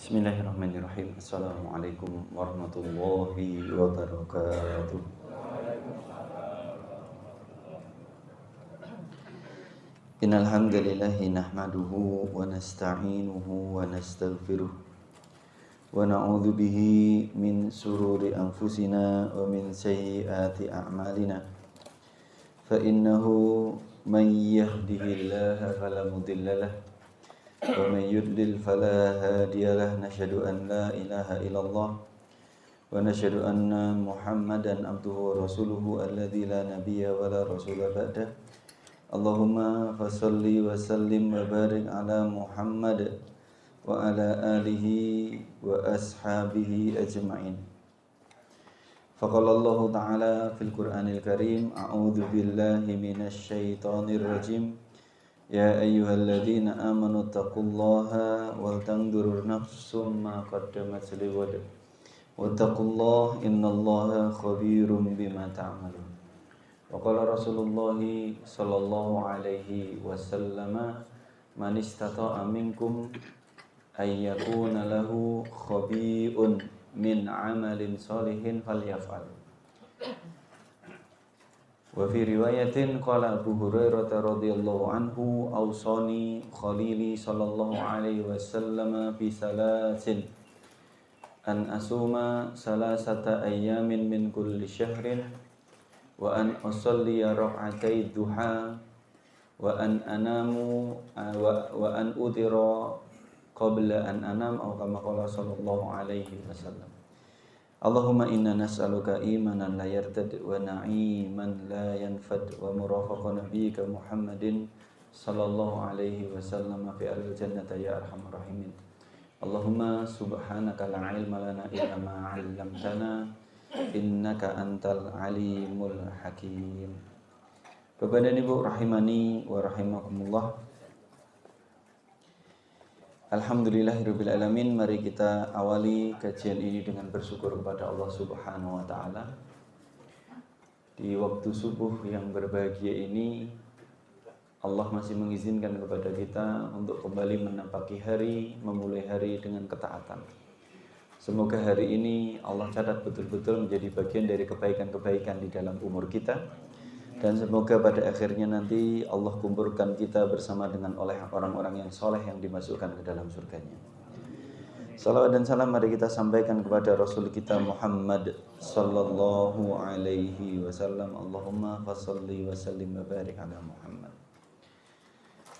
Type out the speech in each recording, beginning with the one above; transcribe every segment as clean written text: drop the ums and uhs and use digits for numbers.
Bismillahirrahmanirrahim. Assalamualaikum warahmatullahi wabarakatuh. Innal hamdalillahi nahmaduhu wa nasta'inuhu wa nastaghfiruh wa na'udzu bihi min sururi anfusina wa min sayyiati a'malina. Fa innahu man yahdihillahu fala mudilla lahu wa man yudlil fala hadiya lahu. Nashhadu an la ilaha illallah wa nashhadu anna Muhammadan abduhu wa rasuluhu alladzi la nabiyya wa la rasula ba'dah. Allahumma fasalli wa sallim wa barik ala Muhammad wa ala alihi wa ashabihi ajma'in. Faqala Allah ta'ala fil Qur'anil Karim, a'udzu billahi minasy syaithanir rajim. Ya ayyuhalladzina amanu taqullaha wal tanzur nafsum ma qaddamat lighad. Wattaqullaha innallaha khabirum bima ta'malun. Wa qala Rasulullah sallallahu alaihi wasallam, man istata'a minkum ay yakuna lahu khabi'un min 'amalin sholihin falyaf'al. Wa fi riwayatin qala Abu Hurairah radhiyallahu anhu, awsani khalili sallallahu alaihi wasallam bi salasin an asuma salasata ayyamin min kulli syahrin wa an usalliya rak'atai duha wa an anamu wa an utira qabla an anam, atau kama qala sallallahu alaihi wasallam. Allahumma inna nas'aluka imanan la yartad wa na'iman la yanfad wa murafaqan nabiyyika Muhammadin sallallahu alaihi wasallam fi al-jannati ya arhamar rahimin. Allahumma subhanaka la ilma lana illa ma 'allamtana innaka antal alimul hakim. Bapak dan Ibu rahimani wa rahimakumullah. Alhamdulillahirabbil alamin. Mari kita awali kajian ini dengan bersyukur kepada Allah Subhanahu wa taala. Di waktu subuh yang berbahagia ini, Allah masih mengizinkan kepada kita untuk kembali menapaki hari, memulai hari dengan ketaatan. Semoga hari ini Allah catat betul-betul menjadi bagian dari kebaikan-kebaikan di dalam umur kita. Dan semoga pada akhirnya nanti Allah kumpulkan kita bersama dengan oleh orang-orang yang soleh yang dimasukkan ke dalam surganya. Salawat dan salam mari kita sampaikan kepada Rasul kita Muhammad sallallahu alaihi wasallam. Allahumma fasholli wa sallim wa barik ala Muhammad.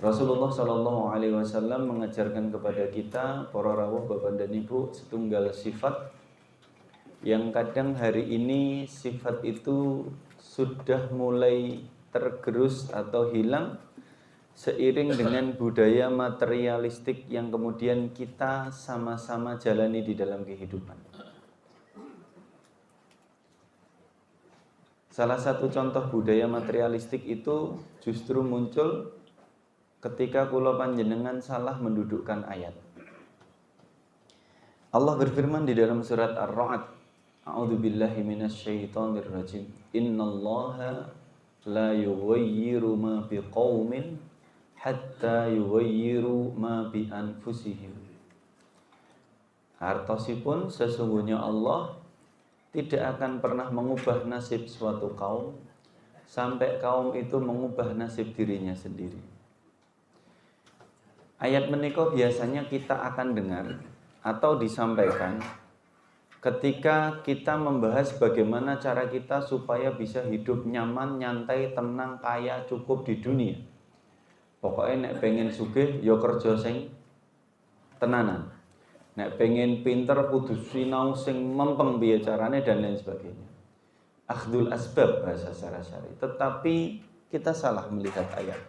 Rasulullah sallallahu alaihi wasallam mengajarkan kepada kita, para rawuh Bapak dan Ibu, setunggal sifat yang kadang hari ini sifat itu sudah mulai tergerus atau hilang seiring dengan budaya materialistik yang kemudian kita sama-sama jalani di dalam kehidupan. Salah satu contoh budaya materialistik itu justru muncul ketika kula panjenengan salah mendudukkan ayat. Allah berfirman di dalam surat Ar-Ra'd, a'udzu billahi minasyaitonir rajim. Innallaha la yughayyiru ma biqaumin hatta yughayyiru ma bi anfusihim. Artosipun sesungguhnya Allah tidak akan pernah mengubah nasib suatu kaum sampai kaum itu mengubah nasib dirinya sendiri. Ayat menika biasanya kita akan dengar atau disampaikan ketika kita membahas bagaimana cara kita supaya bisa hidup nyaman, nyantai, tenang, kaya, cukup di dunia. Pokoknya nek pengen sugih ya kerja sing tenanan. Nek pengen pinter kudu sinau sing mempeng piye carane dan lain sebagainya. Akhdul asbab bahasa syar'i. Tetapi kita salah melihat ayat.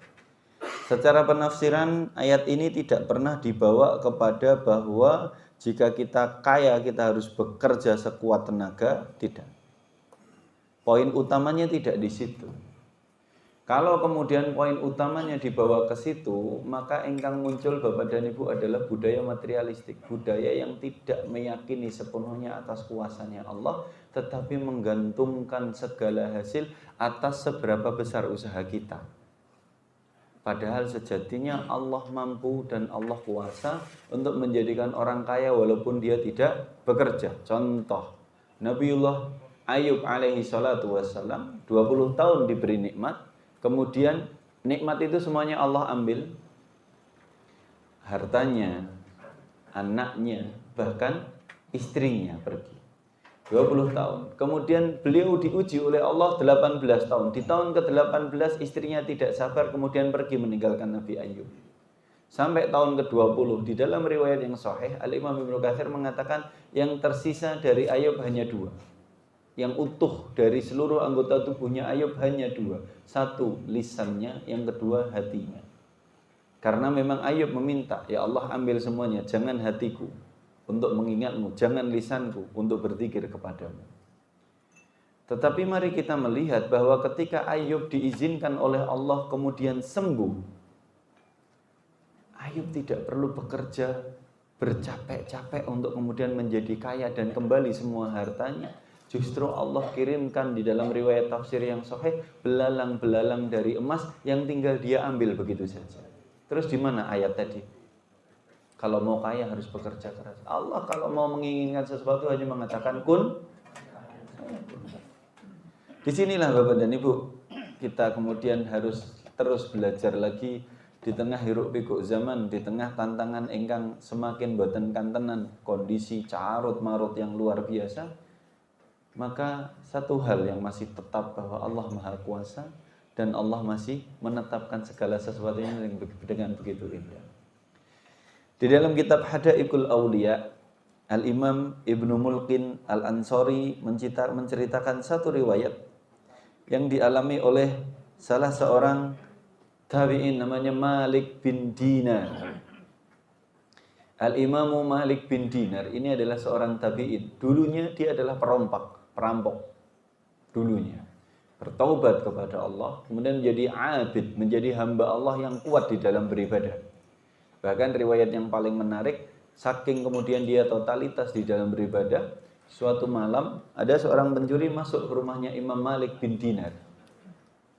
Secara penafsiran ayat ini tidak pernah dibawa kepada bahwa jika kita kaya kita harus bekerja sekuat tenaga, tidak. Poin utamanya tidak di situ. Kalau kemudian poin utamanya dibawa ke situ, maka ingkang muncul Bapak dan Ibu adalah budaya materialistik, budaya yang tidak meyakini sepenuhnya atas kuasanya Allah, tetapi menggantungkan segala hasil atas seberapa besar usaha kita. Padahal sejatinya Allah mampu dan Allah kuasa untuk menjadikan orang kaya walaupun dia tidak bekerja. Contoh, Nabiullah Ayub alaihi salatu wassalam 20 tahun diberi nikmat, kemudian nikmat itu semuanya Allah ambil. Hartanya, anaknya, bahkan istrinya pergi. 20 tahun. Kemudian beliau diuji oleh Allah 18 tahun. Di tahun ke-18 istrinya tidak sabar kemudian pergi meninggalkan Nabi Ayub. Sampai tahun ke-20 di dalam riwayat yang sahih Al-Imam Ibnu Katsir mengatakan yang tersisa dari Ayub hanya 2. Yang utuh dari seluruh anggota tubuhnya Ayub hanya 2. Satu lisannya, yang kedua hatinya. Karena memang Ayub meminta, ya Allah ambil semuanya, jangan hatiku untuk mengingatmu, jangan lisanku untuk berzikir kepadamu. Tetapi mari kita melihat bahwa ketika Ayub diizinkan oleh Allah kemudian sembuh, Ayub tidak perlu bekerja bercapek-capek untuk kemudian menjadi kaya dan kembali semua hartanya. Justru Allah kirimkan di dalam riwayat tafsir yang sahih belalang-belalang dari emas yang tinggal dia ambil begitu saja. Terus di mana ayat tadi? Kalau mau kaya harus bekerja keras. Allah kalau mau menginginkan sesuatu hanya mengatakan kun. Disinilah Bapak dan Ibu, kita kemudian harus terus belajar lagi di tengah hiruk pikuk zaman, di tengah tantangan ingkang semakin boten kantenan, kondisi carut marut yang luar biasa. Maka satu hal yang masih tetap bahwa Allah Maha Kuasa dan Allah masih menetapkan segala sesuatunya dengan begitu indah. Di dalam kitab Hadaikul Aulia, Al-Imam Ibnu Mulqin Al-Ansari menceritakan satu riwayat yang dialami oleh salah seorang tabi'in namanya Malik bin Dinar. Al-Imamu Malik bin Dinar ini adalah seorang tabi'in. Dulunya dia adalah perampok. Dulunya bertaubat kepada Allah, kemudian menjadi abid, menjadi hamba Allah yang kuat di dalam beribadah. Bahkan riwayat yang paling menarik, saking kemudian dia totalitas di dalam beribadah, suatu malam ada seorang pencuri masuk ke rumahnya Imam Malik bin Dinar.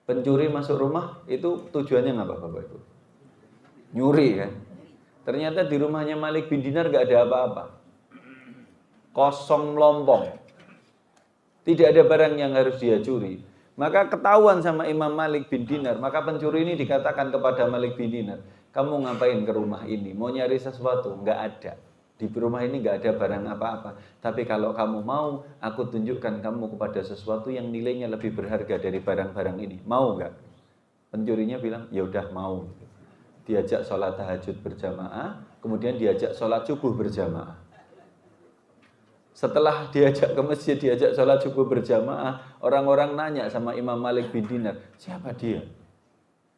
Pencuri masuk rumah itu tujuannya apa Bapak Ibu? Nyuri kan? Ternyata di rumahnya Malik bin Dinar gak ada apa-apa. Kosong melompong. Tidak ada barang yang harus dia curi. Maka ketahuan sama Imam Malik bin Dinar. Maka pencuri ini dikatakan kepada Malik bin Dinar, kamu ngapain ke rumah ini? Mau nyari sesuatu? Enggak ada. Di rumah ini enggak ada barang apa-apa. Tapi kalau kamu mau, aku tunjukkan kamu kepada sesuatu yang nilainya lebih berharga dari barang-barang ini. Mau enggak? Pencurinya bilang, ya udah mau. Diajak sholat tahajud berjamaah, kemudian diajak sholat subuh berjamaah. Setelah diajak ke masjid, diajak sholat subuh berjamaah, orang-orang nanya sama Imam Malik bin Dinar, siapa dia?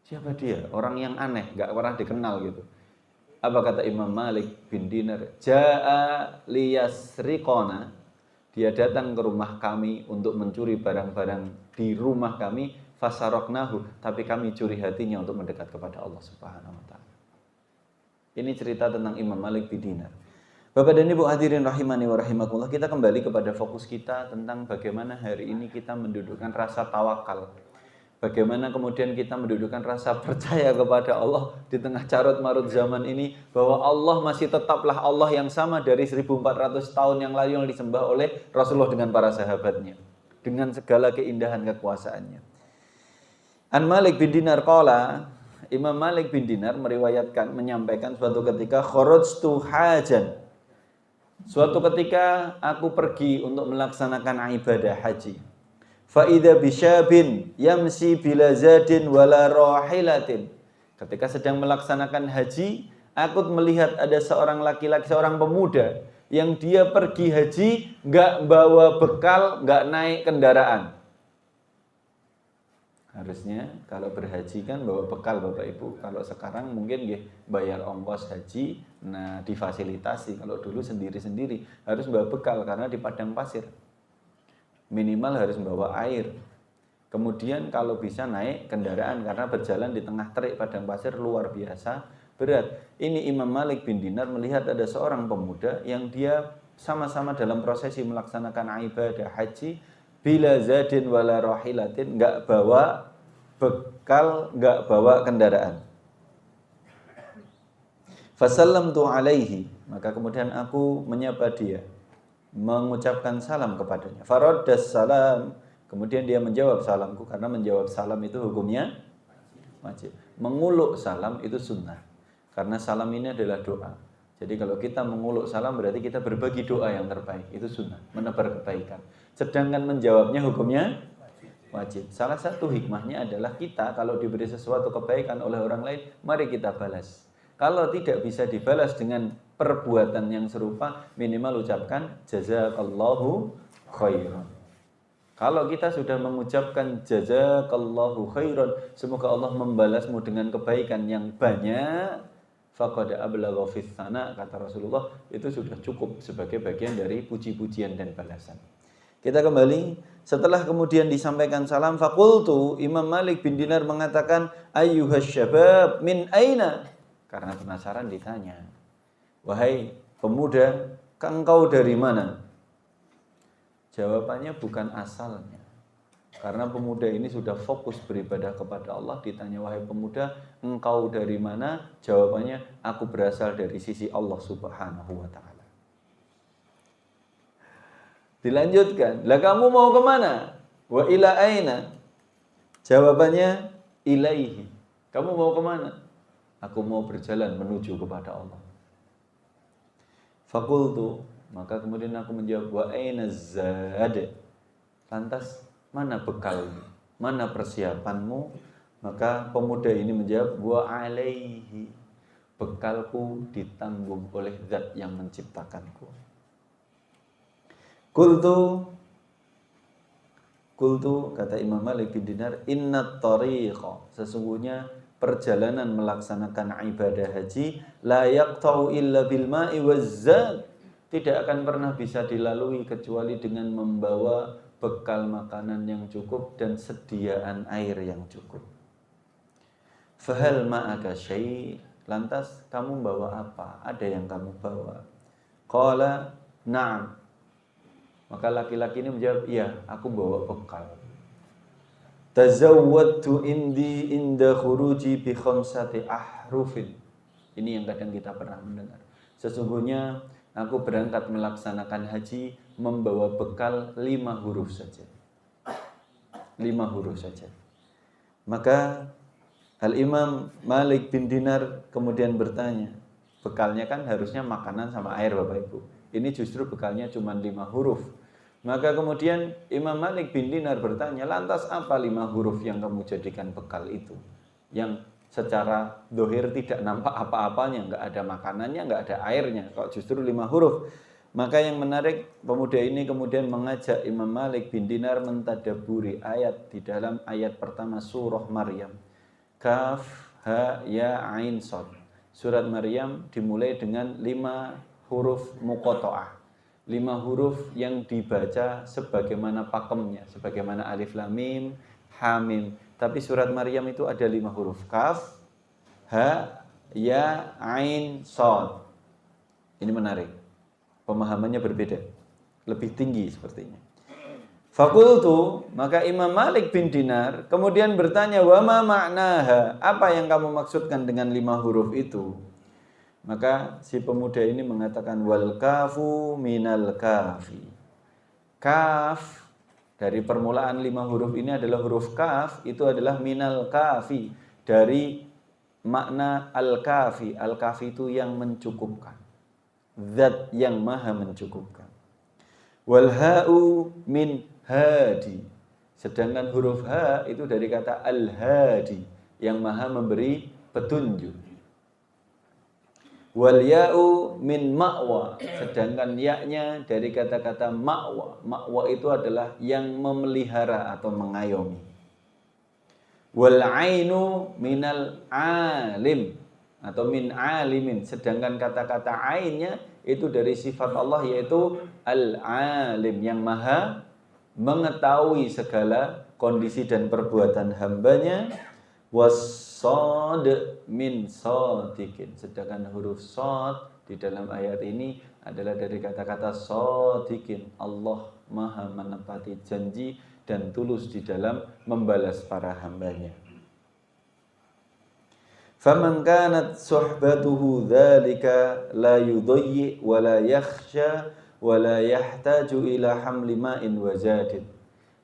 Siapa dia? Orang yang aneh, gak pernah dikenal gitu. Apa kata Imam Malik bin Dinar? Ja'a liyasriqona. Dia datang ke rumah kami untuk mencuri barang-barang di rumah kami. Fasaroknahu. Tapi kami curi hatinya untuk mendekat kepada Allah Subhanahu wa ta'ala. Ini cerita tentang Imam Malik bin Dinar. Bapak dan Ibu hadirin rahimani wa rahimakumullah. Kita kembali kepada fokus kita tentang bagaimana hari ini kita mendudukkan rasa tawakal. Bagaimana kemudian kita mendudukkan rasa percaya kepada Allah di tengah carut marut zaman ini, bahwa Allah masih tetaplah Allah yang sama dari 1400 tahun yang lalu yang disembah oleh Rasulullah dengan para sahabatnya, dengan segala keindahan kekuasaannya. An Malik bin Dinar qala, Imam Malik bin Dinar menyampaikan suatu ketika, kharajtu hajan. Suatu ketika aku pergi untuk melaksanakan ibadah haji. Fa'idha bisyabin yamsi bila zadin wala rahilatin. Ketika sedang melaksanakan haji, aku melihat ada seorang laki-laki, seorang pemuda yang dia pergi haji gak bawa bekal, gak naik kendaraan. Harusnya kalau berhaji kan bawa bekal Bapak Ibu. Kalau sekarang mungkin bayar ongkos haji, nah difasilitasi. Kalau dulu sendiri-sendiri harus bawa bekal karena di padang pasir. Minimal harus membawa air. Kemudian kalau bisa naik kendaraan karena berjalan di tengah terik padang pasir luar biasa berat. Ini Imam Malik bin Dinar melihat ada seorang pemuda yang dia sama-sama dalam prosesi melaksanakan ibadah haji, bila zadin wala rahilatin, enggak bawa bekal, enggak bawa kendaraan. Fasallamtu alaihi, maka kemudian aku menyapa dia, mengucapkan salam kepadanya. Faraddas salam, kemudian dia menjawab salamku, karena menjawab salam itu hukumnya wajib. Menguluk salam itu sunnah, karena salam ini adalah doa. Jadi kalau kita menguluk salam berarti kita berbagi doa yang terbaik, itu sunnah, menebar kebaikan. Sedangkan menjawabnya hukumnya wajib. Salah satu hikmahnya adalah kita kalau diberi sesuatu kebaikan oleh orang lain, mari kita balas. Kalau tidak bisa dibalas dengan perbuatan yang serupa, minimal ucapkan jazakallahu khairan. Kalau kita sudah mengucapkan jazakallahu khairan, semoga Allah membalasmu dengan kebaikan yang banyak, faqad ablagha fis sana, kata Rasulullah, itu sudah cukup sebagai bagian dari puji-pujian dan balasan. Kita kembali, setelah kemudian disampaikan salam, faqultu, Imam Malik bin Dinar mengatakan, ayyuhas syabab min aina? Karena penasaran ditanya, wahai pemuda, engkau dari mana? Jawabannya bukan asalnya. Karena pemuda ini sudah fokus beribadah kepada Allah, ditanya, wahai pemuda, engkau dari mana? Jawabannya, aku berasal dari sisi Allah Subhanahu wa ta'ala. Dilanjutkan, lah kamu mau kemana? Wa ila aina? Jawabannya, ilaihi. Kamu mau kemana? Aku mau berjalan menuju kepada Allah. Fakultu, maka kemudian aku menjawab, wa aina zad? Lantas, mana bekalmu? Mana persiapanmu? Maka pemuda ini menjawab, wa alaihi. Bekalku ditanggung oleh zat yang menciptakanku. Kultu, kata Imam Malik bin Dinar, inna tariqa, sesungguhnya perjalanan melaksanakan ibadah haji la yaqta'u illa bil ma'i wazzad, tidak akan pernah bisa dilalui kecuali dengan membawa bekal makanan yang cukup dan sediaan air yang cukup. Fahal ma'aka syai', lantas kamu bawa apa? Ada yang kamu bawa? Qala na'am. Maka laki-laki ini menjawab, iya, aku bawa bekal. Tazawwadtu indi inda khuruji bi khamsati ahrufin. Ini yang kadang kita pernah mendengar. Sesungguhnya aku berangkat melaksanakan haji membawa bekal 5 huruf saja. 5 huruf saja. Maka Al-Imam Malik bin Dinar kemudian bertanya, bekalnya kan harusnya makanan sama air Bapak Ibu. Ini justru bekalnya cuma 5 huruf. Maka kemudian Imam Malik bin Dinar bertanya, lantas apa 5 huruf yang kamu jadikan bekal itu? Yang secara dohir tidak nampak apa-apanya, nggak ada makanannya, nggak ada airnya, kok justru 5 huruf. Maka yang menarik, pemuda ini kemudian mengajak Imam Malik bin Dinar mentadaburi ayat di dalam ayat pertama surah Maryam. Kaf, ha, ya, ain, shad. Surat Maryam dimulai dengan 5 huruf muqatta'ah. 5 huruf yang dibaca sebagaimana pakemnya, sebagaimana alif lam mim, ha mim. Tapi surat Maryam itu ada 5 huruf. Kaf, ha, ya, ain, shad. Ini menarik. Pemahamannya berbeda. Lebih tinggi sepertinya. Fakultu, maka Imam Malik bin Dinar kemudian bertanya, wa ma ma'naha? Apa yang kamu maksudkan dengan 5 huruf itu? Maka si pemuda ini mengatakan, wal kafu minal kafi. Kaf, dari permulaan 5 huruf ini adalah huruf kaf, itu adalah minal kafi, dari makna al-kafi. Al-kafi itu yang mencukupkan, zat yang maha mencukupkan. Wal ha'u min hadi, sedangkan huruf ha itu dari kata al-hadi, yang maha memberi petunjuk. Wal ya'u min ma'wa, sedangkan ya-nya dari kata-kata ma'wa. Ma'wa itu adalah yang memelihara atau mengayomi. Wal ainu minal alim, atau min alimin, sedangkan kata-kata ainnya itu dari sifat Allah, yaitu al-alim, yang maha mengetahui segala kondisi dan perbuatan hambanya. Was-shad min shadiqin, sedangkan huruf shad di dalam ayat ini adalah dari kata-kata shadiqin, Allah maha menepati janji dan tulus di dalam membalas para hambanya. Faman kanat suhbatuhu dzalika la yudayyi wa la yakhsha wa la yahtaju ila hamli ma'in wa zadin.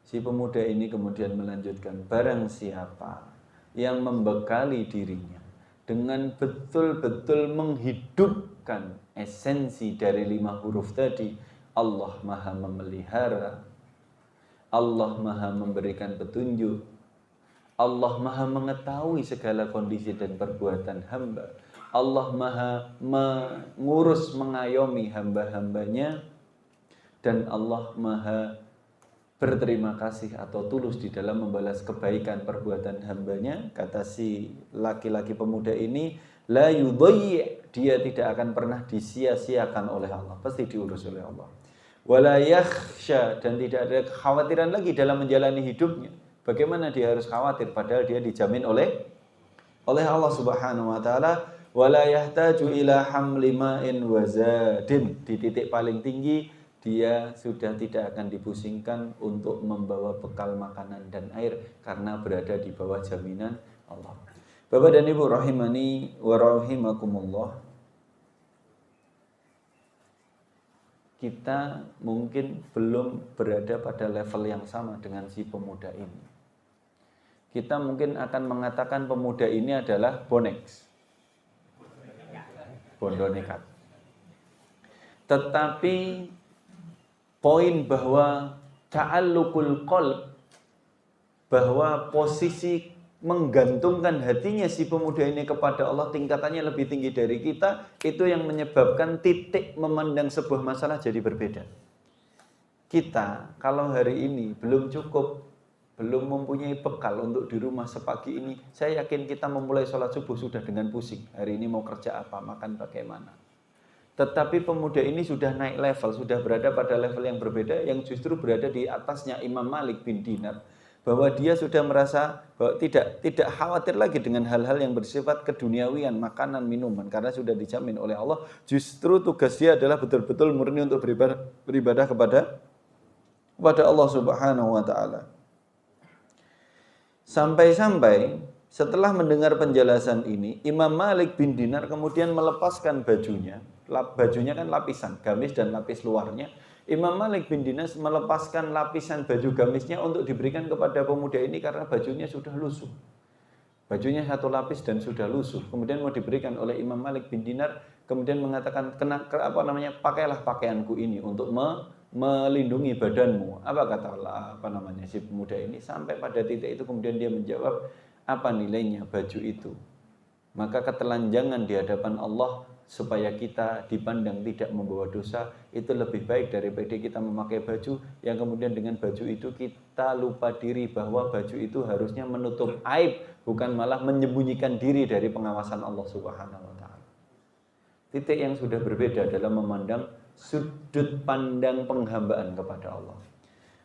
Si pemuda ini kemudian melanjutkan, barang siapa yang membekali dirinya dengan betul-betul menghidupkan esensi dari 5 huruf tadi, Allah Maha memelihara, Allah Maha memberikan petunjuk, Allah Maha mengetahui segala kondisi dan perbuatan hamba, Allah Maha mengurus, mengayomi hamba-hambanya, dan Allah Maha berterima kasih atau tulus di dalam membalas kebaikan perbuatan hambanya. Kata si laki-laki pemuda ini, la yudayyi, dia tidak akan pernah disia-siakan oleh Allah, pasti diurus oleh Allah. Wala yakhsha, dan tidak ada kekhawatiran lagi dalam menjalani hidupnya. Bagaimana dia harus khawatir padahal dia dijamin oleh Allah Subhanahu wa taala. Wala yahtaju ila hamli ma'in wa zadin, di titik paling tinggi dia sudah tidak akan dipusingkan untuk membawa bekal makanan dan air karena berada di bawah jaminan Allah. Bapak dan Ibu rahimani wa rahimakumullah, kita mungkin belum berada pada level yang sama dengan si pemuda ini. Kita mungkin akan mengatakan pemuda ini adalah boneks, bondo nekat. Tetapi poin bahwa ta'alluqul qalb, bahwa posisi menggantungkan hatinya si pemuda ini kepada Allah tingkatannya lebih tinggi dari kita, itu yang menyebabkan titik memandang sebuah masalah jadi berbeda. Kita kalau hari ini belum cukup, belum mempunyai bekal untuk di rumah sepagi ini, saya yakin kita memulai sholat subuh sudah dengan pusing. Hari ini mau kerja apa, makan bagaimana. Tetapi pemuda ini sudah naik level, sudah berada pada level yang berbeda, yang justru berada di atasnya Imam Malik bin Dinar, bahwa dia sudah merasa bahwa tidak khawatir lagi dengan hal-hal yang bersifat keduniawian, makanan, minuman, karena sudah dijamin oleh Allah. Justru tugas dia adalah betul-betul murni untuk beribadah kepada Allah Subhanahu wa taala. Sampai-sampai setelah mendengar penjelasan ini, Imam Malik bin Dinar kemudian melepaskan bajunya. Bajunya kan lapisan, gamis dan lapis luarnya. Imam Malik bin Dinar melepaskan lapisan baju gamisnya untuk diberikan kepada pemuda ini karena bajunya sudah lusuh. Bajunya satu lapis dan sudah lusuh. Kemudian mau diberikan oleh Imam Malik bin Dinar, kemudian mengatakan, pakailah pakaianku ini untuk melindungi badanmu. Apa kata si pemuda ini? Sampai pada titik itu kemudian dia menjawab, apa nilainya baju itu? Maka ketelanjangan di hadapan Allah supaya kita dipandang tidak membawa dosa, itu lebih baik daripada kita memakai baju yang kemudian dengan baju itu kita lupa diri bahwa baju itu harusnya menutup aib, bukan malah menyembunyikan diri dari pengawasan Allah Subhanahu wa taala. Titik yang sudah berbeda dalam memandang sudut pandang penghambaan kepada Allah.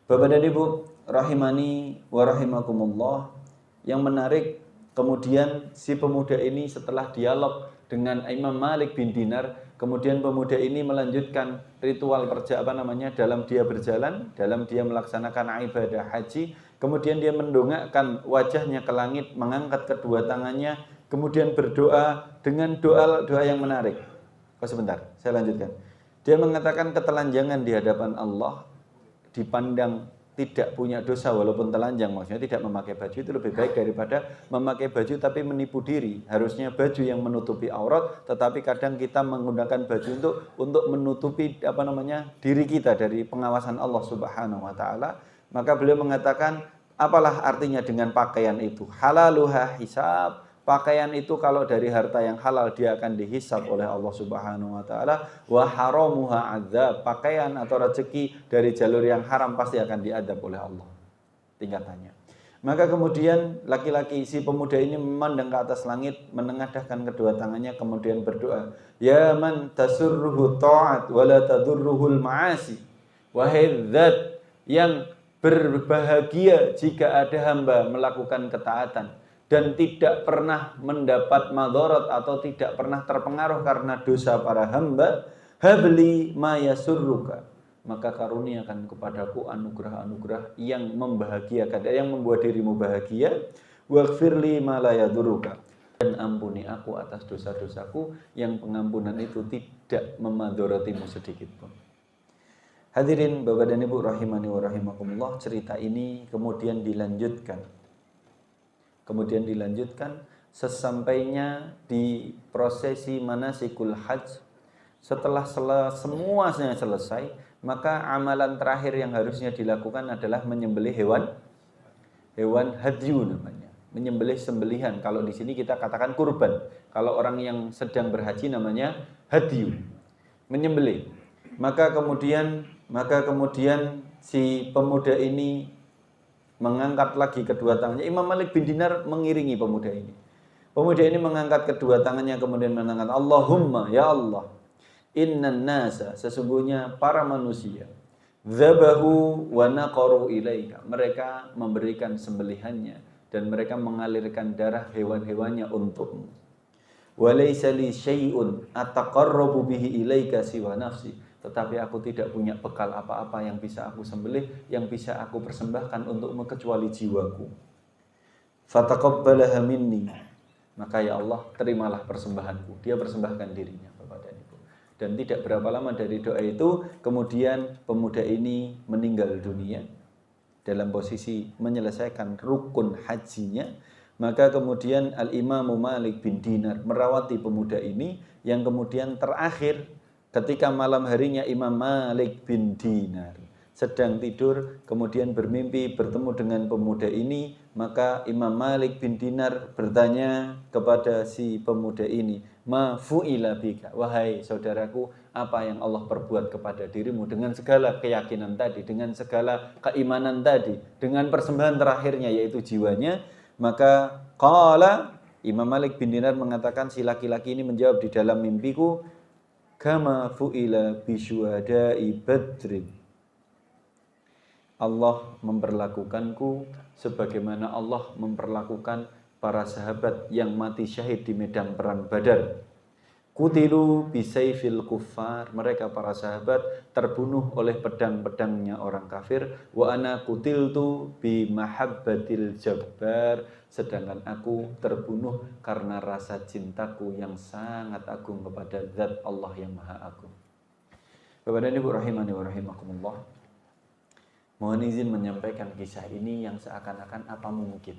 Bapak dan Ibu rahimani wa rahimakumullah, yang menarik kemudian si pemuda ini setelah dialog dengan Imam Malik bin Dinar, kemudian pemuda ini melanjutkan ritual dalam dia berjalan, dalam dia melaksanakan ibadah haji, kemudian dia mendongakkan wajahnya ke langit, mengangkat kedua tangannya, kemudian berdoa dengan doa yang menarik. Sebentar, saya lanjutkan. Dia mengatakan ketelanjangan di hadapan Allah, dipandang tidak punya dosa walaupun telanjang, maksudnya tidak memakai baju itu lebih baik daripada memakai baju tapi menipu diri. Harusnya baju yang menutupi aurat, tetapi kadang kita menggunakan baju untuk menutupi diri kita dari pengawasan Allah Subhanahu wa taala. Maka beliau mengatakan, apalah artinya dengan pakaian itu? Halaluha hisab. Pakaian itu kalau dari harta yang halal dia akan dihisab oleh Allah Subhanahu wa taala. Wa haramuha adzab. Pakaian atau rezeki dari jalur yang haram pasti akan diadab oleh Allah. Tingkatannya. Maka kemudian laki-laki si pemuda ini memandang ke atas langit, menengadahkan kedua tangannya kemudian berdoa, ya man tasurruhu ta'at wa la tadurruhul ma'asi. Wahai zat yang berbahagia jika ada hamba melakukan ketaatan dan tidak pernah mendapat madharat atau tidak pernah terpengaruh karena dosa para hamba, habli ma yasurruka, maka karuniakan kepadaku anugerah-anugerah yang membahagiakan, yang membuat dirimu bahagia, waghfirli ma la yadurruka, dan ampuni aku atas dosa-dosaku yang pengampunan itu tidak memadharatimu sedikit pun. Hadirin Bapak dan Ibu rahimani wa rahimakumullah, cerita ini kemudian dilanjutkan. Sesampainya di prosesi manasikul hajj, setelah semuanya selesai, maka amalan terakhir yang harusnya dilakukan adalah menyembelih hewan hadyu namanya. Menyembelih sembelihan. Kalau di sini kita katakan kurban. Kalau orang yang sedang berhaji namanya hadyu. Menyembelih. Maka kemudian si pemuda ini mengangkat lagi kedua tangannya. Imam Malik bin Dinar mengiringi pemuda ini. Pemuda ini mengangkat kedua tangannya kemudian mengatakan, Allahumma ya Allah, innan nasa, sesungguhnya para manusia, dzabahu wa naqaru ilaika, mereka memberikan sembelihannya dan mereka mengalirkan darah hewan-hewannya untukmu. Wa laisa li syai'un ataqarrabu bihi ilaika siwa nafsi, tetapi aku tidak punya bekal apa-apa yang bisa aku sembelih, yang bisa aku persembahkan untukmu kecuali jiwaku. Fataqabbalaha minni, maka ya Allah terimalah persembahanku. Dia persembahkan dirinya, Bapak dan Ibu. Dan tidak berapa lama dari doa itu, kemudian pemuda ini meninggal dunia dalam posisi menyelesaikan rukun hajinya. Maka kemudian Al-Imam Malik bin Dinar merawati pemuda ini, yang kemudian terakhir ketika malam harinya Imam Malik bin Dinar sedang tidur, kemudian bermimpi bertemu dengan pemuda ini. Maka Imam Malik bin Dinar bertanya kepada si pemuda ini, ma fu'ila bika, wahai saudaraku, apa yang Allah perbuat kepada dirimu dengan segala keyakinan tadi, dengan segala keimanan tadi, dengan persembahan terakhirnya yaitu jiwanya. Maka qala, Imam Malik bin Dinar mengatakan, si laki-laki ini menjawab di dalam mimpiku, kama fu'ila bisyuhada'i badrin, Allah memperlakukanku sebagaimana Allah memperlakukan para sahabat yang mati syahid di medan perang Badar. Kutilu bisayfil kuffar, mereka para sahabat terbunuh oleh pedang-pedangnya orang kafir. Wa ana kutiltu bi mahabbatil jabbar, sedangkan aku terbunuh karena rasa cintaku yang sangat agung kepada zat Allah yang maha agung. Bapak dan Ibu rahimani wa rahimakumullah, mohon izin menyampaikan kisah ini yang seakan-akan apa mungkin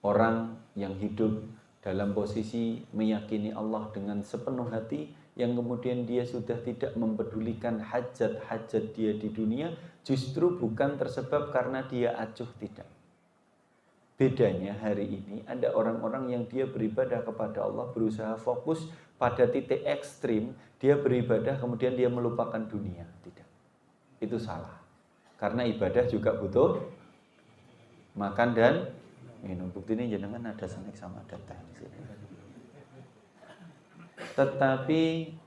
orang yang hidup dalam posisi meyakini Allah dengan sepenuh hati, yang kemudian dia sudah tidak mempedulikan hajat-hajat dia di dunia, justru bukan tersebab karena dia acuh, tidak. Bedanya hari ini ada orang-orang yang dia beribadah kepada Allah, berusaha fokus pada titik ekstrim, dia beribadah kemudian dia melupakan dunia, tidak. Itu salah. Karena ibadah juga butuh makan dan minum. Bukti ini jenengan ada snack sama ada teh di sini. Tetapi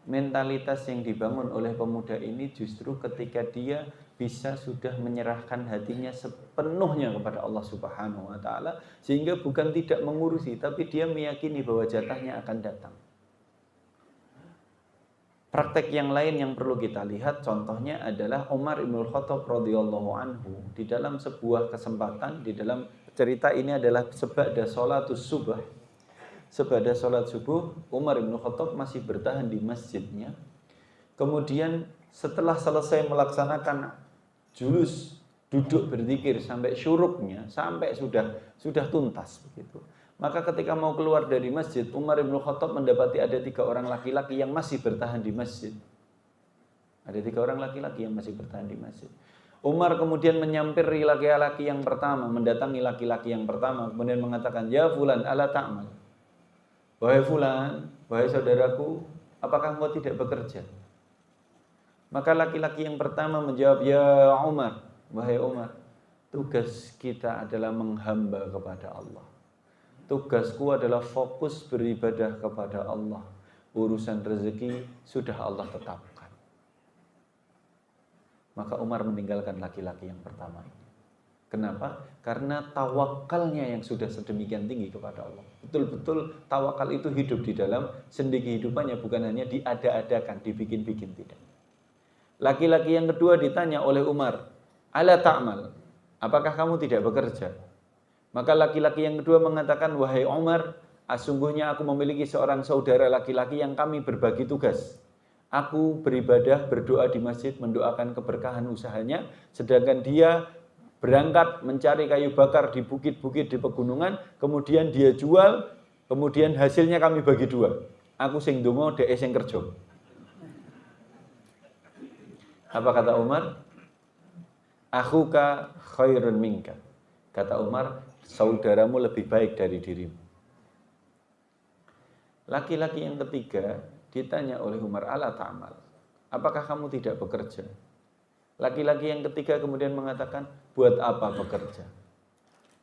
mentalitas yang dibangun oleh pemuda ini justru ketika dia bisa sudah menyerahkan hatinya sepenuhnya kepada Allah Subhanahu wa taala, sehingga bukan tidak mengurusi, tapi dia meyakini bahwa jatahnya akan datang. Praktek yang lain yang perlu kita lihat contohnya adalah Umar Ibn Khattab radhiyallahu anhu. Di dalam sebuah kesempatan, di dalam cerita ini adalah sebada sholatus subuh. Sebada sholat subuh, Umar Ibn Khattab masih bertahan di masjidnya. Kemudian setelah selesai melaksanakan julus, duduk berzikir sampai syuruknya, sampai sudah tuntas begitu. Maka ketika mau keluar dari masjid, Umar Ibn Khattab mendapati ada 3 orang laki-laki yang masih bertahan di masjid. Ada 3 orang laki-laki yang masih bertahan di masjid. Umar kemudian menyampiri laki-laki yang pertama, mendatangi laki-laki yang pertama, kemudian mengatakan, ya fulan, ala ta'mal. Wahai fulan, wahai saudaraku, apakah engkau tidak bekerja? Maka laki-laki yang pertama menjawab, ya Umar, wahai Umar, tugas kita adalah menghamba kepada Allah. Tugasku adalah fokus beribadah kepada Allah. Urusan rezeki sudah Allah tetapkan. Maka Umar meninggalkan laki-laki yang pertama ini. Kenapa? Karena tawakalnya yang sudah sedemikian tinggi kepada Allah. Betul-betul tawakal itu hidup di dalam sendi kehidupannya, bukan hanya diada-adakan, dibikin-bikin, tidak. Laki-laki yang kedua ditanya oleh Umar, ala ta'mal, apakah kamu tidak bekerja? Maka laki-laki yang kedua mengatakan, wahai Umar, sungguhnya aku memiliki seorang saudara laki-laki yang kami berbagi tugas. Aku beribadah, berdoa di masjid, mendoakan keberkahan usahanya, sedangkan dia berangkat mencari kayu bakar di bukit-bukit di pegunungan, kemudian dia jual, kemudian hasilnya kami bagi dua. Aku sing donga, dhek sing kerja. Apa kata Umar? Akhuka khairun minka. Kata Umar, saudaramu lebih baik dari dirimu. Laki-laki yang ketiga ditanya oleh Umar, ala ta'amal, apakah kamu tidak bekerja? Laki-laki yang ketiga kemudian mengatakan, buat apa bekerja?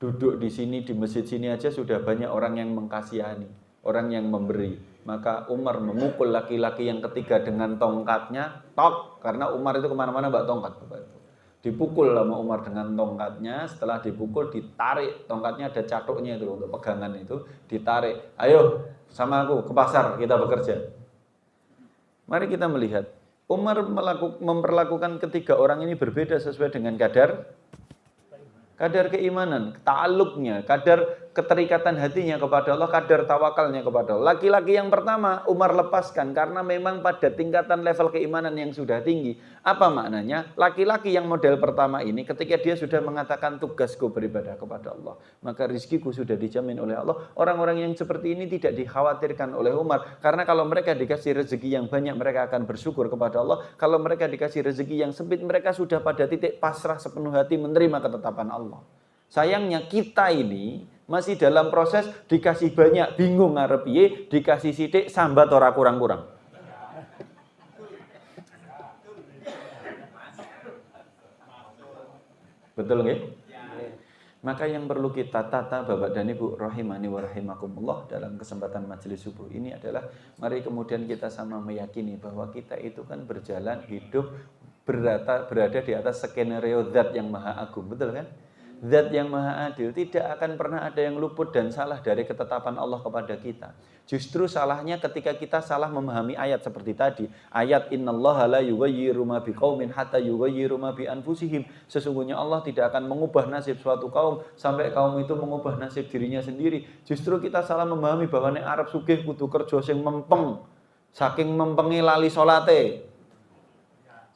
Duduk di sini, di masjid sini aja sudah banyak orang yang mengkasihani, orang yang memberi. Maka Umar memukul laki-laki yang ketiga dengan tongkatnya, tok, karena Umar itu kemana-mana bawa tongkat. Dipukul sama Umar dengan tongkatnya, setelah dipukul ditarik, tongkatnya ada catuknya itu untuk pegangan itu, ditarik, ayo sama aku ke pasar kita bekerja. Mari kita melihat, Umar memperlakukan ketiga orang ini berbeda sesuai dengan kadar keimanan, ta'alluqnya, kadar keterikatan hatinya kepada Allah, kadar tawakalnya kepada Allah. Laki-laki yang pertama Umar lepaskan karena memang pada tingkatan level keimanan yang sudah tinggi. Apa maknanya? Laki-laki yang model pertama ini ketika dia sudah mengatakan tugasku beribadah kepada Allah, maka rizkiku sudah dijamin oleh Allah. Orang-orang yang seperti ini tidak dikhawatirkan oleh Umar, karena kalau mereka dikasih rezeki yang banyak mereka akan bersyukur kepada Allah. Kalau mereka dikasih rezeki yang sempit mereka sudah pada titik pasrah sepenuh hati menerima ketetapan Allah. Sayangnya kita ini masih dalam proses dikasih banyak bingung ngarep piye, dikasih sithik sambat ora kurang-kurang. Betul nggih? Maka yang perlu kita tata Bapak dan Ibu rahimani wa rahimakumullah dalam kesempatan majelis subuh ini adalah mari kemudian kita sama meyakini bahwa kita itu kan berjalan hidup berada di atas skenario zat yang maha agung, betul kan? Zat yang maha adil, tidak akan pernah ada yang luput dan salah dari ketetapan Allah kepada kita. Justru salahnya ketika kita salah memahami ayat seperti tadi. Ayat innallaha la yughayyiru ma biqaumin hatta yughayyiru ma bi anfusihim. Sesungguhnya Allah tidak akan mengubah nasib suatu kaum sampai kaum itu mengubah nasib dirinya sendiri. Justru kita salah memahami bahwa nek arep sugih kudu kerja sing mempeng. Saking mempenge lali salate.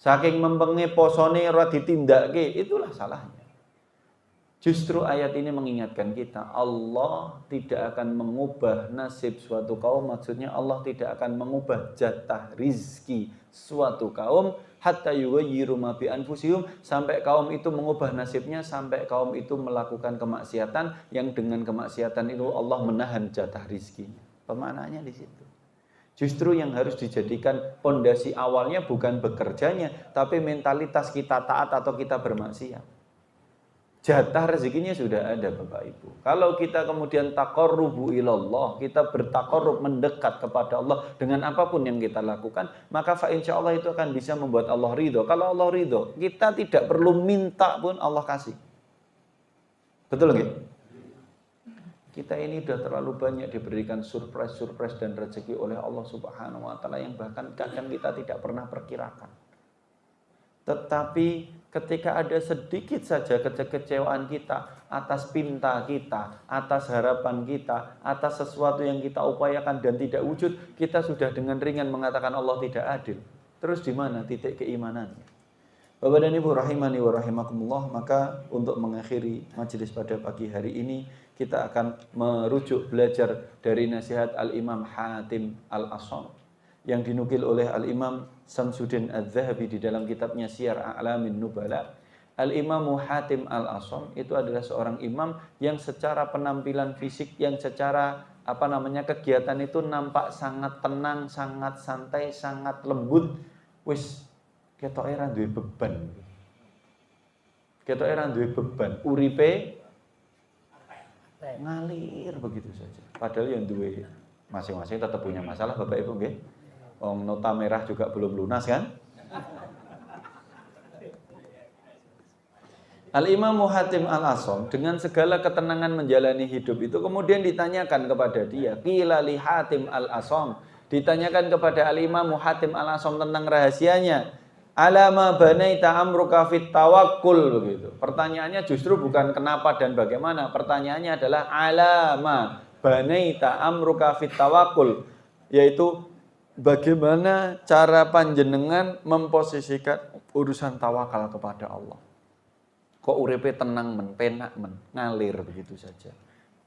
Saking mempenge posone ora ditindakke, itulah salahnya. Justru ayat ini mengingatkan kita, Allah tidak akan mengubah nasib suatu kaum, maksudnya Allah tidak akan mengubah jatah rizki suatu kaum, hatta yughayyiru ma bi anfusihim, sampai kaum itu mengubah nasibnya, sampai kaum itu melakukan kemaksiatan, yang dengan kemaksiatan itu Allah menahan jatah rizkinya. Pemaknaannya di situ. Justru yang harus dijadikan pondasi awalnya bukan bekerjanya, tapi mentalitas kita taat atau kita bermaksiat. Jatah rezekinya sudah ada Bapak Ibu. Kalau kita kemudian taqarrubu ilallah, kita bertaqarrub mendekat kepada Allah dengan apapun yang kita lakukan, maka fa insyaallah itu akan bisa membuat Allah ridho. Kalau Allah ridho, kita tidak perlu minta pun Allah kasih. Betul nggak? Kita ini sudah terlalu banyak diberikan surprise dan rezeki oleh Allah Subhanahu wa taala yang bahkan kadang kita tidak pernah perkirakan. Tetapi ketika ada sedikit saja kekecewaan kita atas pinta kita, atas harapan kita, atas sesuatu yang kita upayakan dan tidak wujud, kita sudah dengan ringan mengatakan Allah tidak adil. Terus di mana titik keimanannya? Bapak dan Ibu rahimani wa rahimakumullah, maka untuk mengakhiri majelis pada pagi hari ini, kita akan merujuk belajar dari nasihat Al-Imam Hatim Al-Asham yang dinukil oleh Al-Imam Samsuddin Adz-Dzahabi di dalam kitabnya Siyar A'lamin Nubala. Al-Imam Hatim Al-Asham itu adalah seorang imam yang secara penampilan fisik, yang secara kegiatan itu nampak sangat tenang, sangat santai, sangat lembut. Wis ketoke ra duwe beban. Ketoke ra duwe beban, uripe ngalir begitu saja. Padahal yang duwe masing-masing tetap punya masalah Bapak Ibu nggih. Wong nota merah juga belum lunas kan? Al-Imam Hatim Al-Asham dengan segala ketenangan menjalani hidup itu kemudian ditanyakan kepada dia, qila li Hatim Al-Asham, ditanyakan kepada Al-Imam Hatim Al-Asham tentang rahasianya. Alama banaita amruka fit tawakkul begitu. Pertanyaannya justru bukan kenapa dan bagaimana. Pertanyaannya adalah alama banaita amruka fit tawakkul, yaitu bagaimana cara panjenengan memposisikan urusan tawakal kepada Allah. Kok uripe tenang men, penak men, ngalir begitu saja.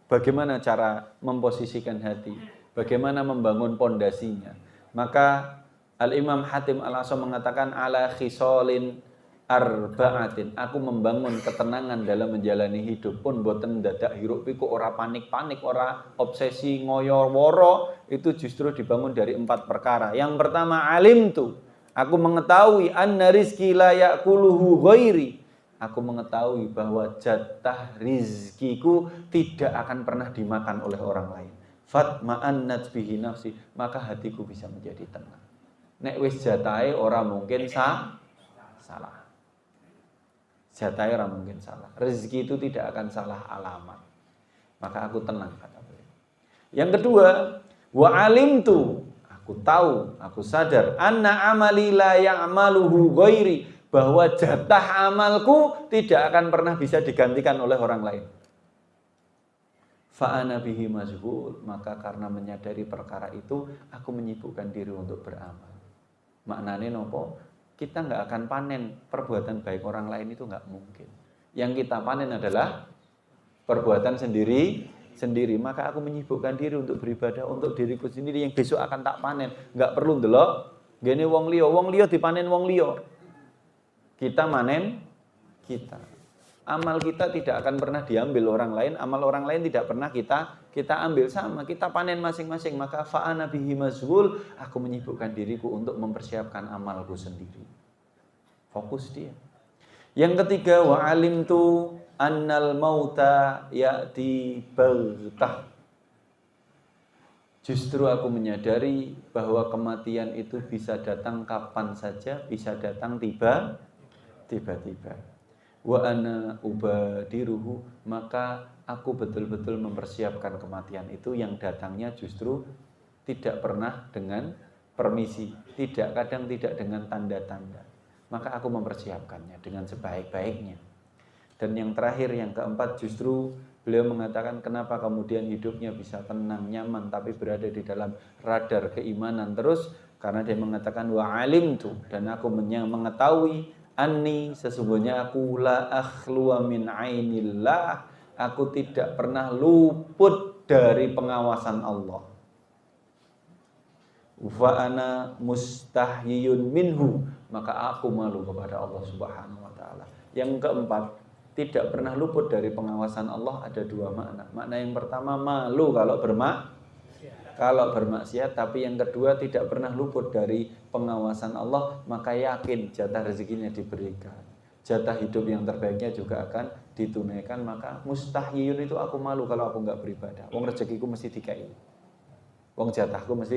Bagaimana cara memposisikan hati? Bagaimana membangun pondasinya? Maka Al-Imam Hatim Al-Asam mengatakan ala khisolin arba'atin. Aku membangun ketenangan dalam menjalani hidup pun boten dadak hiruk pikuk, ora panik-panik, ora obsesi ngoyor woro. Itu justru dibangun dari 4 perkara. Yang pertama, alim tu. Aku mengetahui anna rizki la ya'kuluhu ghairi. Aku mengetahui bahwa jatah rizkiku tidak akan pernah dimakan oleh orang lain. Fatma'annat bihi nafsi, maka hatiku bisa menjadi tenang. Nek wis jatahe ora mungkin salah. Jatahe ora mungkin salah. Rezeki itu tidak akan salah alamat. Maka aku tenang kata beliau. Yang kedua, wa alimtu, aku tahu, aku sadar anna amali la ya'maluhu ghairi, bahwa jatah amalku tidak akan pernah bisa digantikan oleh orang lain. Fa'ana bihi mazhul, maka karena menyadari perkara itu aku menyibukkan diri untuk beramal. Maknanya nopo? Kita nggak akan panen perbuatan baik orang lain, itu nggak mungkin. Yang kita panen adalah perbuatan sendiri. Maka aku menyibukkan diri untuk beribadah untuk diriku sendiri yang besok akan tak panen. Nggak perlu ndelok gene wong liya dipanen wong liya. Kita manen kita. Amal kita tidak akan pernah diambil orang lain, amal orang lain tidak pernah kita ambil, sama, kita panen masing-masing. Maka fa'ana bihi mazhul, aku menyibukkan diriku untuk mempersiapkan amalku sendiri. Fokus dia. Yang ketiga, wa alimtu annal mauta ya'ti baghtah. Justru aku menyadari bahwa kematian itu bisa datang kapan saja, bisa datang tiba-tiba. Wa ana ubadiruhu, maka aku betul-betul mempersiapkan kematian itu yang datangnya justru tidak pernah dengan permisi, kadang tidak dengan tanda-tanda. Maka aku mempersiapkannya dengan sebaik-baiknya. Dan yang terakhir, yang keempat, justru beliau mengatakan kenapa kemudian hidupnya bisa tenang, nyaman, tapi berada di dalam radar keimanan terus, karena dia mengatakan wa alimtu, dan aku mengetahui anni, sesungguhnya aku la akhluwa min ainillah, aku tidak pernah luput dari pengawasan Allah. Wa ana mustahyiyun minhu, maka aku malu kepada Allah Subhanahu wa taala. Yang keempat, tidak pernah luput dari pengawasan Allah ada 2 makna. Makna yang pertama malu kalau bermaksiat, tapi yang kedua tidak pernah luput dari pengawasan Allah, maka yakin jatah rezekinya diberikan. Jatah hidup yang terbaiknya juga akan ditunaikan. Maka mustahyiyun itu aku malu kalau aku enggak beribadah. Wong rezekiku mesti dikai. Wong jatahku mesti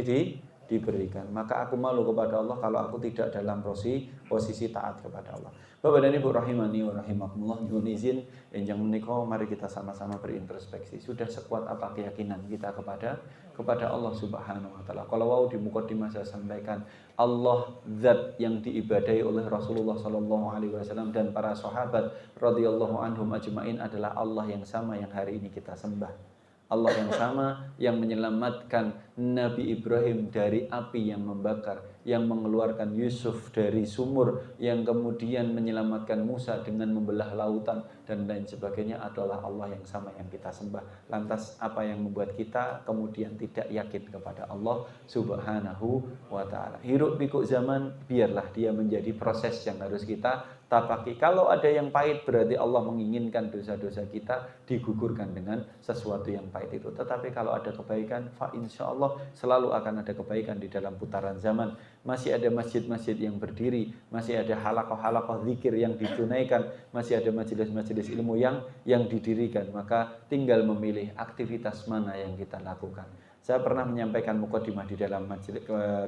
diberikan. Maka aku malu kepada Allah kalau aku tidak dalam posisi taat kepada Allah. Bapak dan Ibu rahimani wa rahimakumullah, nyuwun izin enjang menika mari kita sama-sama berintrospeksi. Sudah sekuat apa keyakinan kita kepada Allah Subhanahu wa taala. Kalau wau di mukadimah saya sampaikan, Allah zat yang diibadahi oleh Rasulullah sallallahu alaihi wasallam dan para sahabat radhiyallahu anhum ajmain adalah Allah yang sama yang hari ini kita sembah. Allah yang sama yang menyelamatkan Nabi Ibrahim dari api yang membakar, yang mengeluarkan Yusuf dari sumur, yang kemudian menyelamatkan Musa dengan membelah lautan dan lain sebagainya adalah Allah yang sama yang kita sembah. Lantas apa yang membuat kita kemudian tidak yakin kepada Allah Subhanahu wa taala? Hiruk pikuk zaman biarlah dia menjadi proses yang harus kita tapaki. Kalau ada yang pahit berarti Allah menginginkan dosa-dosa kita digugurkan dengan sesuatu yang pahit itu. Tetapi kalau ada kebaikan, fa insya Allah selalu akan ada kebaikan di dalam putaran zaman. Masih ada masjid-masjid yang berdiri, masih ada halaqah-halaqah zikir yang ditunaikan, masih ada majelis-majelis ilmu yang didirikan. Maka tinggal memilih aktivitas mana yang kita lakukan. Saya pernah menyampaikan mukadimah di dalam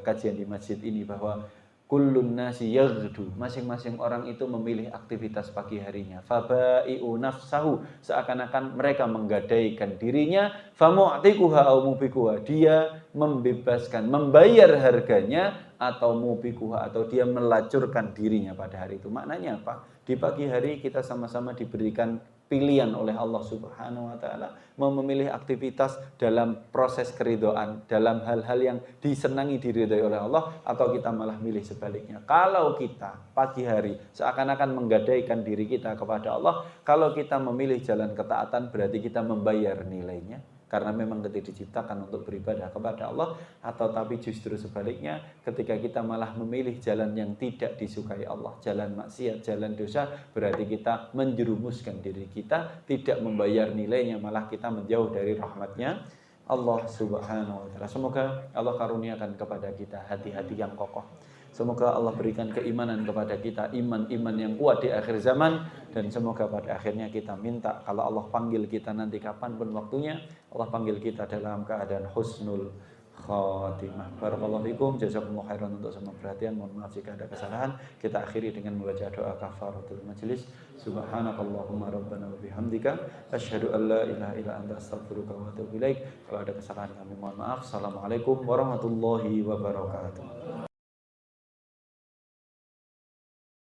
kajian di masjid ini bahwa kullun nasi yaghdu, masing-masing orang itu memilih aktivitas pagi harinya. Fabai'u nafsahu, seakan-akan mereka menggadaikan dirinya. Famu'tiquha au mubikuha, dia membebaskan, membayar harganya, atau mubikuha, atau dia melacurkan dirinya pada hari itu. Maknanya apa? Di pagi hari kita sama-sama diberikan pilihan oleh Allah Subhanahu wa taala, mau memilih aktivitas dalam proses keridhaan, dalam hal-hal yang disenangi diridhai oleh Allah, atau kita malah milih sebaliknya. Kalau kita pagi hari seakan-akan menggadaikan diri kita kepada Allah, kalau kita memilih jalan ketaatan berarti kita membayar nilainya, karena memang kita diciptakan untuk beribadah kepada Allah. Atau tapi justru sebaliknya, ketika kita malah memilih jalan yang tidak disukai Allah, jalan maksiat, jalan dosa, berarti kita menjerumuskan diri kita, tidak membayar nilainya, malah kita menjauh dari rahmatnya Allah Subhanahu wa taala. Semoga Allah karuniakan kepada kita hati-hati yang kokoh. Semoga Allah berikan keimanan kepada kita, iman-iman yang kuat di akhir zaman. Dan semoga pada akhirnya kita minta, kalau Allah panggil kita nanti kapanpun waktunya, Allah panggil kita dalam keadaan husnul khatimah. Barakallahu fikum, jazakumullah khairan untuk semua perhatian. Mohon maaf jika ada kesalahan. Kita akhiri dengan membaca doa kafaratul majlis. Subhanakallahumma rabbana wa bihamdika asyhadu an la ilaha illa anta astaghfiruka wa atubu ilaik. Kalau ada kesalahan kami mohon maaf. Assalamualaikum warahmatullahi wabarakatuh.